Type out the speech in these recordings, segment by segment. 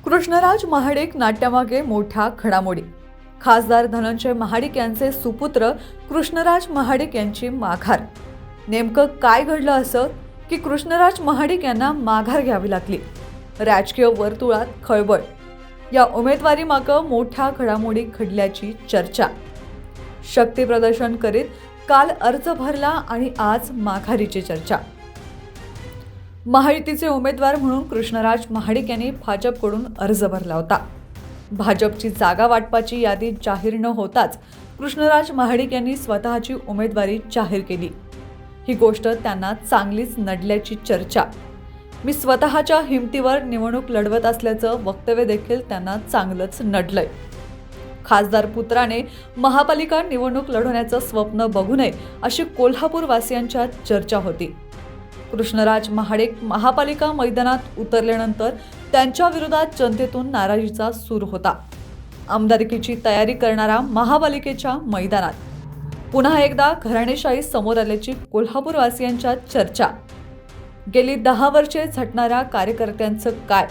कृष्णराज महाडिक नाट्यामागे मोठ्या घडामोडी। खासदार धनंजय महाडिक यांचे सुपुत्र कृष्णराज महाडिक यांची माघार। नेमकं काय घडलं असं की कृष्णराज महाडिक यांना माघार घ्यावी लागली? राजकीय वर्तुळात खळबळ। या उमेदवारीमागे मोठ्या घडामोडी घडल्याची चर्चा। शक्ती प्रदर्शन करीत काल अर्ज भरला आणि आज माघारीची चर्चा। महायुतीचे उमेदवार म्हणून कृष्णराज महाडिक यांनी भाजपकडून अर्ज भरला होता। भाजपची जागा वाटपाची यादी जाहीर न होताच कृष्णराज महाडिक यांनी स्वतःची उमेदवारी जाहीर केली। ही गोष्ट त्यांना चांगलीच नडल्याची चर्चा। मी स्वतःच्या हिमतीवर निवडणूक लढवत असल्याचं वक्तव्य देखील त्यांना चांगलंच नडलंय। खासदार पुत्राने महापालिका निवडणूक लढवण्याचं स्वप्न बघू नये अशी कोल्हापूर वासियांच्या चर्चा होती। कृष्णराज महाडिक महापालिका मैदानात उतरल्यानंतर त्यांच्या विरोधात जनतेतून नाराजीचा सूर होता। आमदारकीची तयारी करणारा महापालिकेच्या मैदानात पुन्हा एकदा घराणेशाही समोर आल्याची कोल्हापूर वासियांच्या चर्चा। गेली 10 वर्षे झटणाऱ्या कार्यकर्त्यांचं काय?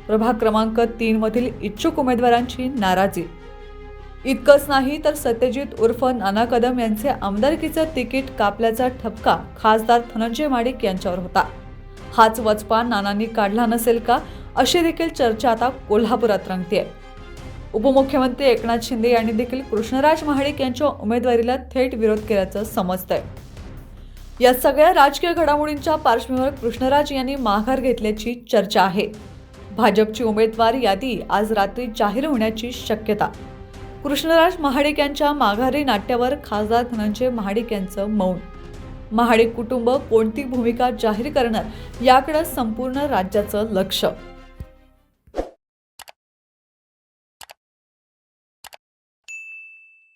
प्रभाग क्रमांक 3 मधील इच्छुक उमेदवारांची नाराजी। इतकंच नाही तर सत्यजित उर्फ नाना कदम यांचे आमदारकीचं तिकीट कापल्याचा ठपका खासदार धनंजय महाडिक यांच्यावर होता। हाच वचपा नानांनी काढला नसेल का अशी देखील चर्चा आता कोल्हापुरात रंगतेय। उपमुख्यमंत्री एकनाथ शिंदे यांनी देखील कृष्णराज महाडिक यांच्या उमेदवारीला थेट विरोध केल्याचं समजतंय। या सगळ्या राजकीय घडामोडींच्या पार्श्वभूमीवर कृष्णराज यांनी माघार घेतल्याची चर्चा आहे। भाजपची उमेदवार यादी आज रात्री जाहीर होण्याची शक्यता। कृष्णराज महाडिक यांच्या माघारी नाट्यावर खासदार धनंजय महाडिक यांचं मौन। महाडिक कुटुंब कोणती भूमिका जाहीर करणार याकडे संपूर्ण राज्याचं लक्ष।